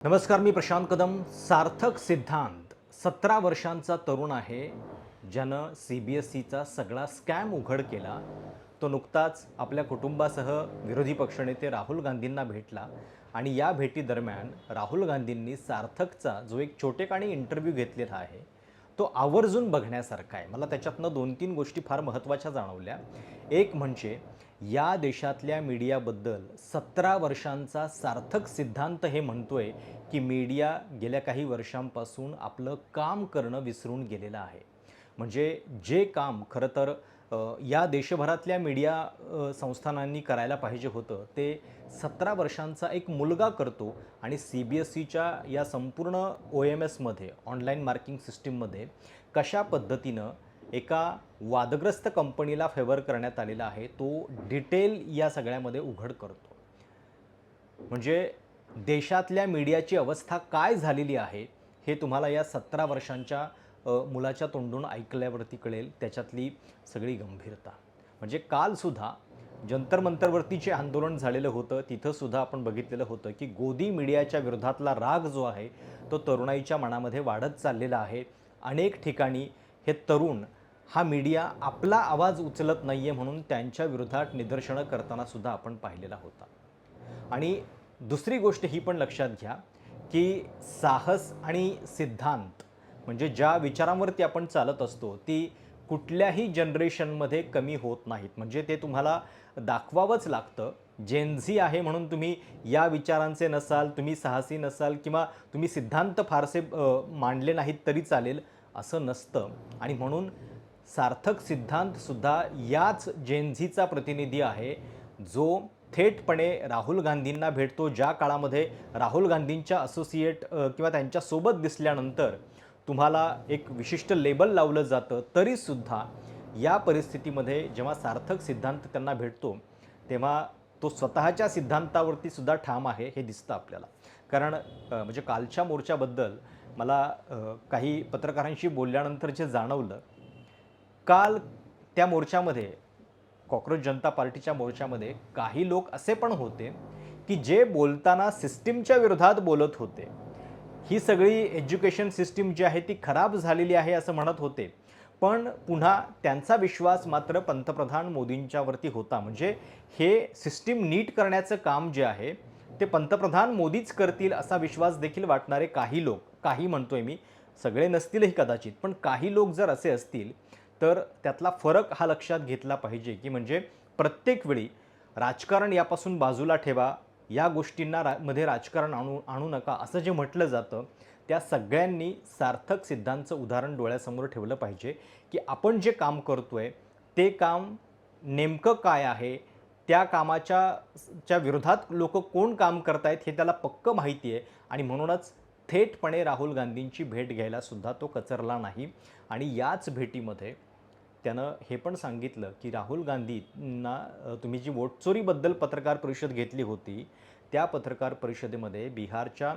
नमस्कार, मी प्रशांत कदम. सार्थक सिद्धांत 17 वर्षांचा तरुण आहे, ज्यानं CBSEचा सगळा स्कॅम उघड केला. तो नुकताच आपल्या कुटुंबासह विरोधी पक्षनेते राहुल गांधींना भेटला आणि या भेटीदरम्यान राहुल गांधींनी सार्थकचा जो एक छोटेखानी इंटरव्ह्यू घेतलेला आहे तो आवर्जून बघण्यासारखा आहे. मला त्याच्यातनं 2-3 गोष्टी फार महत्त्वाच्या जाणवल्या. एक म्हणजे या देशातल्या मीडियाबद्दल 17 वर्षांचा सार्थक सिद्धांत हे म्हणतोय की मीडिया गेल्या काही वर्षांपासून आपलं काम करणं विसरून गेलेलं आहे. म्हणजे जे काम खरं तर या देशभरातल्या मीडिया संस्थानांनी करायला पाहिजे होतं ते 17 वर्षांचा एक मुलगा करतो आणि CBSEच्या या संपूर्ण OMSमध्ये ऑनलाईन मार्किंग सिस्टीममध्ये कशा पद्धतीनं एका वादग्रस्त कंपनीला फेवर करण्यात आलेला आहे तो डिटेल या सगळ्यामध्ये उघड करतो. म्हणजे देशातल्या मीडियाची अवस्था काय झालेली आहे हे तुम्हाला या 17 वर्षांच्या मुलाच्या तोंडून ऐकल्यावरती कळेल, त्याच्यातली सगळी गंभीरता. म्हणजे कालसुद्धा जंतर मंतरवरती जे आंदोलन झालेलं होतं तिथंसुद्धा आपण बघितलेलं होतं की गोदी मीडियाच्या विरोधातला राग जो आहे तो तरुणाईच्या मनामध्ये वाढत चाललेला आहे. अनेक ठिकाणी हे तरुण हा मीडिया आपला आवाज उचलत नाही आहे म्हणून त्यांच्या विरोधात निदर्शनं करतानासुद्धा आपण पाहिलेला होता. आणि दुसरी गोष्ट ही पण लक्षात घ्या की साहस आणि सिद्धांत म्हणजे ज्या विचारांवरती आपण चालत असतो ती कुठल्याही जनरेशनमध्ये कमी होत नाहीत. म्हणजे ते तुम्हाला दाखवावंच लागतं. जेनझी आहे म्हणून तुम्ही या विचारांचे नसाल, तुम्ही साहसी नसाल किंवा तुम्ही सिद्धांत फारसे मांडले नाहीत तरी चालेल असं नसतं. आणि म्हणून सार्थक सिद्धांतसुद्धा याच जेनझीचा प्रतिनिधी आहे जो थेटपणे राहुल गांधींना भेटतो. ज्या काळामध्ये राहुल गांधींच्या असोसिएट किंवा त्यांच्यासोबत दिसल्यानंतर तुम्हाला एक विशिष्ट लेबल लावलं जातं, तरीसुद्धा या परिस्थितीमध्ये जेव्हा सार्थक सिद्धांत त्यांना भेटतो तेव्हा तो स्वतःच्या सिद्धांतावरती सुद्धा ठाम आहे हे दिसतं आपल्याला. कारण म्हणजे कालच्या मोर्चाबद्दल मला काही पत्रकारांशी बोलल्यानंतर जे जाणवलं, काल त्या मोर्चामध्ये कॉक्रोच जनता पार्टीच्या मोर्चामध्ये काही लोक असे पण होते की जे बोलताना सिस्टीमच्या विरोधात बोलत होते. ही सगळी एज्युकेशन सिस्टीम जी आहे ती खराब झालेली आहे असं म्हणत होते. पण पुन्हा त्यांचा विश्वास मात्र पंतप्रधान मोदींच्यावरती होता. म्हणजे हे सिस्टीम नीट करण्याचं काम जे आहे ते पंतप्रधान मोदीच करतील असा विश्वास देखील वाटणारे काही लोक, काही म्हणतोय मी, सगळे नसतीलही कदाचित, पण काही लोक जर असे असतील तर त्यातला फरक हा लक्षात घेतला पाहिजे की म्हणजे प्रत्येक वेळी राजकारण यापासून बाजूला ठेवा, या गोष्टींना मध्ये राजकारण आणू नका असं जे म्हटलं जातं त्या सगळ्यांनी सार्थक सिद्धांतचं उदाहरण डोळ्यासमोर ठेवलं पाहिजे की आपण जे काम करतोय ते काम नेमकं काय आहे, त्या कामाच्या विरोधात लोक कोण काम करतायत हे त्याला पक्कं माहिती आहे. आणि म्हणूनच थेटपणे राहुल गांधींची भेट घ्यायला सुद्धा तो कचरला नाही. आणि याच भेटीमध्ये त्यानं हे पण सांगितलं की राहुल गांधींना तुम्ही जी वोटचोरीबद्दल पत्रकार परिषद घेतली होती त्या पत्रकार परिषदेमध्ये बिहारच्या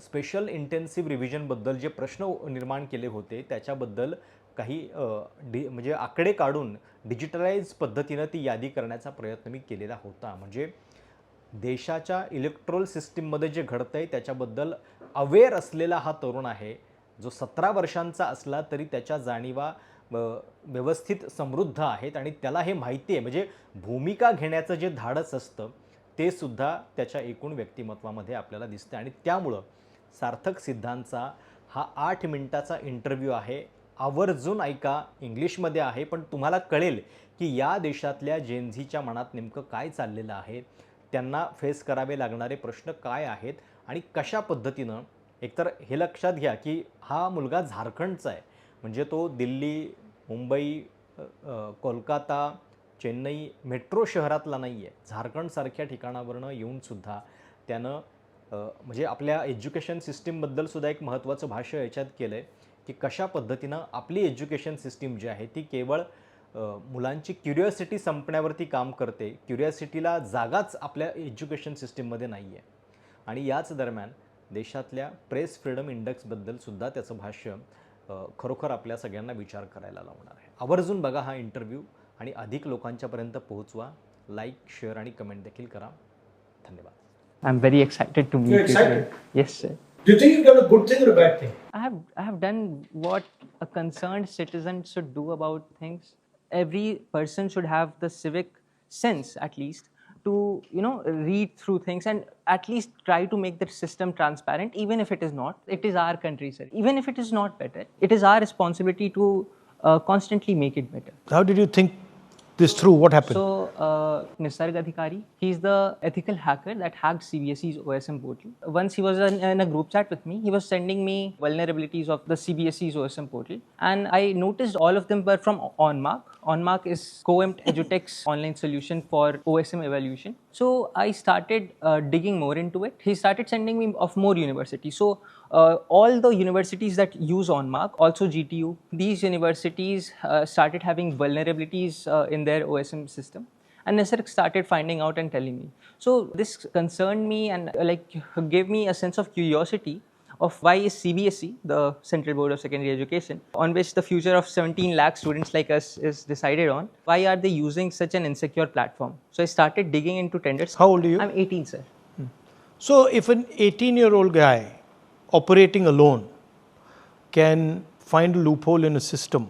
स्पेशल इंटेन्सिव्ह रिव्हिजनबद्दल जे प्रश्न निर्माण केले होते त्याच्याबद्दल काही म्हणजे आकडे काढून डिजिटलाइज पद्धतीनं ती यादी करण्याचा प्रयत्न मी केलेला होता. म्हणजे देशाच्या इलेक्ट्रोल सिस्टीममध्ये जे घडतंय त्याच्याबद्दल अवेअर असलेला हा तरुण आहे जो 17 वर्षांचा असला तरी त्याच्या जाणीवा व्यवस्थित समृद्ध आहेत आणि त्याला हे माहिती आहे. म्हणजे भूमिका घेण्याचं जे धाडस असतं ते सुद्धा त्याच्या एकूण व्यक्तिमत्वामध्ये आपल्याला दिसतं. आणि त्यामुळं सार्थक सिद्धांतचा हा 8 मिनिटाचा इंटरव्ह्यू आहे, आवर्जून ऐका. इंग्लिशमध्ये आहे पण तुम्हाला कळेल की या देशातल्या जेनझीच्या मनात नेमकं काय चाललेलं आहे, त्यांना फेस करावे लागणारे प्रश्न काय आहेत आणि कशा पद्धतीनं. एकतर हे लक्षात घ्या की हा मुलगा झारखंडचा आहे. म्हणजे तो दिल्ली, मुंबई, कोलकाता, चेन्नई मेट्रो शहरातला नाही आहे. झारखंडसारख्या ठिकाणावरनं येऊनसुद्धा त्यानं म्हणजे आपल्या एज्युकेशन सिस्टीमबद्दलसुद्धा एक महत्त्वाचं भाष्य याच्यात केलं आहे की कशा पद्धतीनं आपली एज्युकेशन सिस्टीम जी आहे ती केवळ मुलांची क्युरिओसिटी संपण्यावरती काम करते. क्युरिओसिटीला जागाच आपल्या एज्युकेशन सिस्टीममध्ये नाही आहे. आणि याच दरम्यान देशातल्या प्रेस फ्रीडम इंडेक्सबद्दलसुद्धा त्याचं भाष्य खरोखर आपल्या सगळ्यांना विचार करायला लावणार आहे. आवर्जून बघा हा इंटरव्ह्यू आणि अधिक लोकांच्यापर्यंत पोहोचवा. लाईक, शेअर आणि कमेंट देखील करा. धन्यवाद. I'm very excited to meet You're you excited? today. Yes, sir. Do you think you've done a good thing or a bad thing? I have done what a concerned citizen should do about things. Every person should have the civic sense, at least, to read through things and at least try to make the system transparent, even if it is not. It is our country, sir. Even if it is not better, it is our responsibility to constantly make it better. How did you think this through? What happened? So, Nisarg Adhikari, he's the ethical hacker that hacked CBSE's OSM portal. Once he was in a group chat with me, he was sending me vulnerabilities of the CBSE's OSM portal. And I noticed all of them were from OnMark. OnMark is Coempt EduTech's online solution for OSM evaluation. So I started digging more into it. He started sending me of more universities. So all the universities that use OnMark, also GTU, these universities started having vulnerabilities in their OSM system. And Nisarg started finding out and telling me. So this concerned me and gave me a sense of curiosity of why is CBSE, the Central Board of Secondary Education, on which the future of 17 lakh students like us is decided on, why are they using such an insecure platform? So I started digging into tenders. How old are you? I'm 18, sir. So if an 18-year-old guy operating alone can find a loophole in a system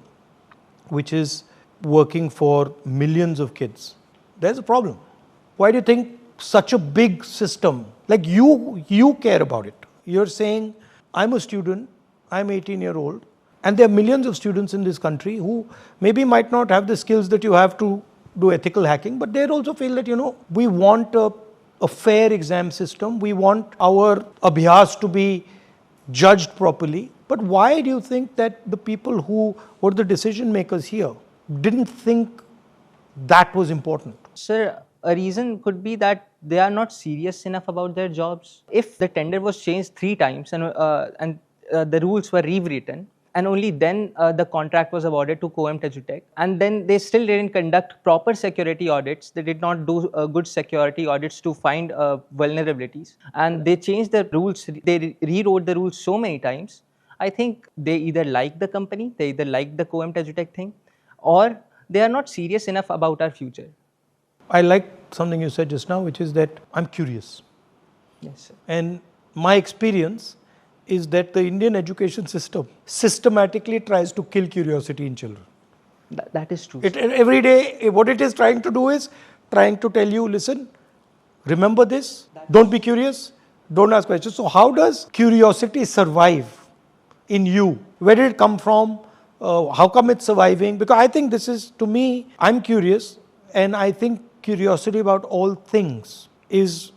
which is working for millions of kids, there's a problem. Why do you think such a big system, like you care about it? You're saying, I'm a student, I'm 18-year-old, and there are millions of students in this country who maybe might not have the skills that you have to do ethical hacking, but they also feel that, we want a fair exam system, we want our abhyas to be judged properly. But why do you think that the people who were the decision makers here didn't think that was important? Sir, a reason could be that they are not serious enough about their jobs. If the tender was changed 3 times and the rules were rewritten, and only then the contract was awarded to Coempt EduTech, and then they still didn't conduct proper security audits. They did not do good security audits to find vulnerabilities, and they changed the rules. They rewrote the rules so many times. I think they either like the company, they either like the Coempt EduTech thing, or they are not serious enough about our future. I like something you said just now, which is that I'm curious. Yes, sir. And my experience is that the Indian education system systematically tries to kill curiosity in children. That is true. Every day, what it is trying to do is trying to tell you, listen, remember this, don't be curious, don't ask questions. So how does curiosity survive in you? Where did it come from? How come it's surviving? Because I think this is, to me, I'm curious, and I think curiosity about all things is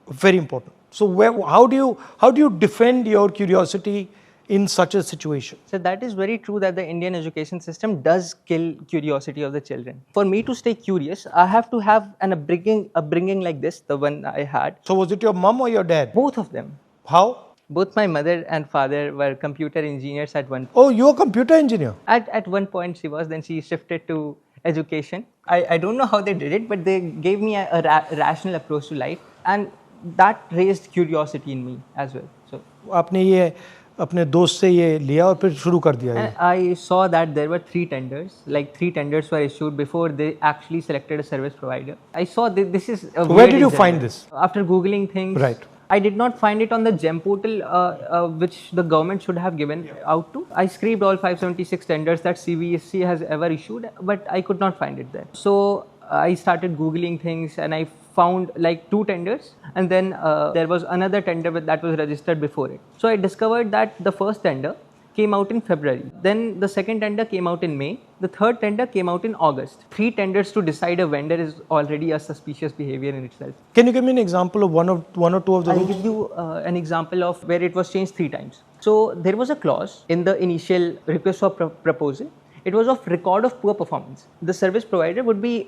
very important. So how do you defend your curiosity in such a situation? So that is very true that the Indian education system does kill curiosity of the children. For me to stay curious, I have to have an upbringing like this, the one I had. So was it your mom or your dad? Both of them. How? Both my mother and father were computer engineers at one point. Oh, you're a computer engineer? At one point she was, then she shifted to education. I don't know how they did it, but they gave me a rational approach to life, and that raised curiosity in me as well. So आपने ये अपने दोस्त से ये लिया और फिर शुरू कर दिया ये? I saw that there were 3 tenders. Like 3 tenders were issued before they actually selected a service provider. I saw this is a Where did you find this? After Googling things. Right. I did not find it on the GEM portal, which the government should have given out to. I scraped all 576 tenders that CBSE has ever issued, but I could not find it there. So I started Googling things and I found like 2 tenders, and then there was another tender that was registered before it. So I discovered that the first tender came out in February. Then the second tender came out in May. The third tender came out in August. 3 tenders to decide a vendor is already a suspicious behavior in itself. Can you give me an example of one or two of those? I'll give you an example of where it was changed 3 times. So there was a clause in the initial request for proposal. It was of record of poor performance. The service provider would be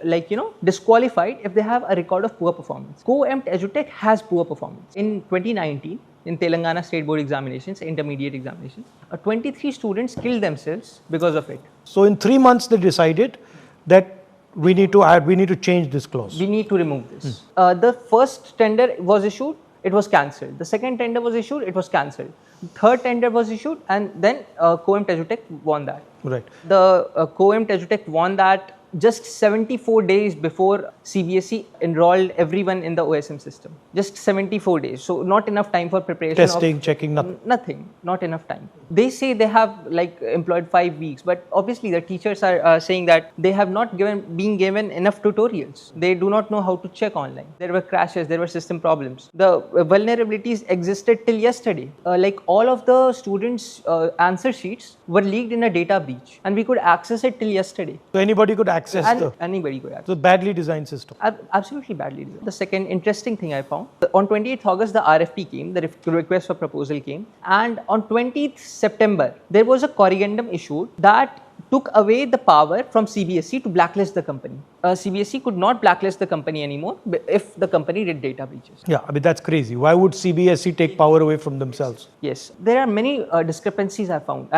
disqualified if they have a record of poor performance. Coempt EduTech has poor performance. In 2019, in Telangana State Board examinations, intermediate examinations, 23 students killed themselves because of it. So in 3 months they decided that we need to change this clause. We need to remove this. The first tender was issued, it was cancelled. The second tender was issued, it was cancelled. Third tender was issued, and then Coempt EduTech won that. Right. The Coempt EduTech won that just 74 days before CBSE enrolled everyone in the OSM system. Just 74 days. So not enough time for preparation. Testing, checking, nothing. Nothing. Not enough time. They say they have like employed 5 weeks, but obviously the teachers are saying that they have not been given enough tutorials. They do not know how to check online. There were crashes, there were system problems. The vulnerabilities existed till yesterday. Like all of the students' answer sheets were leaked in a data breach, and we could access it till yesterday. So anybody could access Anybody could access. So badly designed system. Absolutely badly designed. The second interesting thing I found, on 28th August, the RFP came, the request for proposal came, and on 20th September, there was a corrigendum issued that took away the power from CBSE to blacklist the company. CBSE could not blacklist the company anymore if the company did data breaches. Yeah, I mean, that's crazy. Why would CBSE take power away from themselves? Yes, there are many discrepancies I found.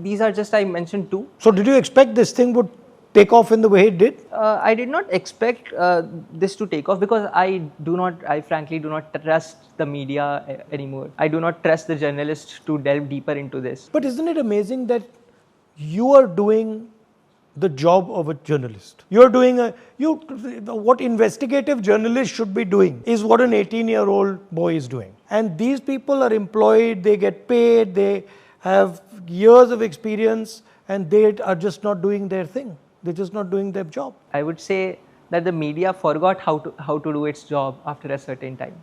These are just, I mentioned two. So did you expect this thing would take off in the way it did? I did not expect this to take off because I frankly do not trust the media anymore. I do not trust the journalists to delve deeper into this. But isn't it amazing that you are doing the job of a journalist? You're doing what investigative journalists should be doing is what an 18-year-old boy is doing. And these people are employed, they get paid, they have years of experience, and they are just not doing their thing. They're just not doing their job. I would say that the media forgot how to do its job after a certain time.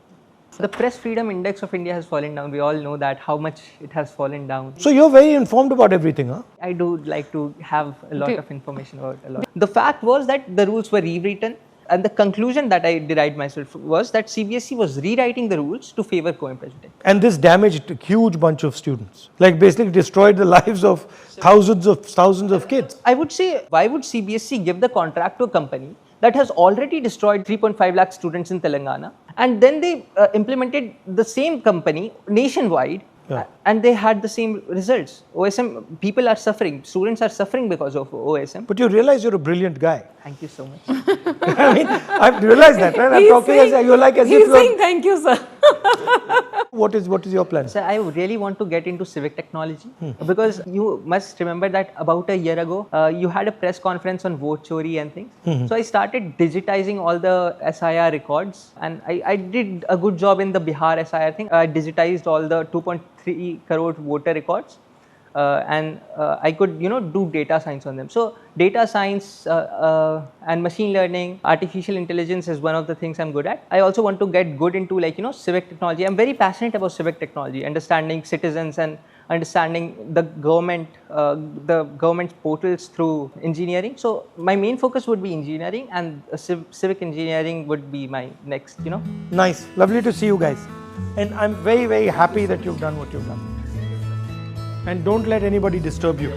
The press freedom index of India has fallen down. We all know that, how much it has fallen down. So you're very informed about everything, huh? I do like to have a lot of information about a lot. The fact was that the rules were rewritten, and the conclusion that I derived myself was that CBSE was rewriting the rules to favor co-ed education. And this damaged a huge bunch of students, like basically destroyed the lives of thousands of kids. I would say, why would CBSE give the contract to a company that has already destroyed 3.5 lakh students in Telangana, and then they implemented the same company nationwide, and they had the same results? OSM, people are suffering, students are suffering because of OSM. But you realize you're a brilliant guy. Thank you so much. I mean, I've realized that, right? I'm talking as you're like as if He's you're... saying thank you, sir. What is your plan? So I really want to get into civic technology because you must remember that about a year ago, you had a press conference on vote chori and things. So I started digitizing all the SIR records, and I did a good job in the Bihar SIR thing. I digitized all the 2.3 crore voter records. And I could, do data science on them. So data science and machine learning, artificial intelligence is one of the things I'm good at. I also want to get good into civic technology. I'm very passionate about civic technology, understanding citizens and understanding the government's portals through engineering. So my main focus would be engineering, and civic engineering would be my next, Nice. Lovely to see you guys. And I'm very, very happy that you've done what you've done. And don't let anybody disturb you.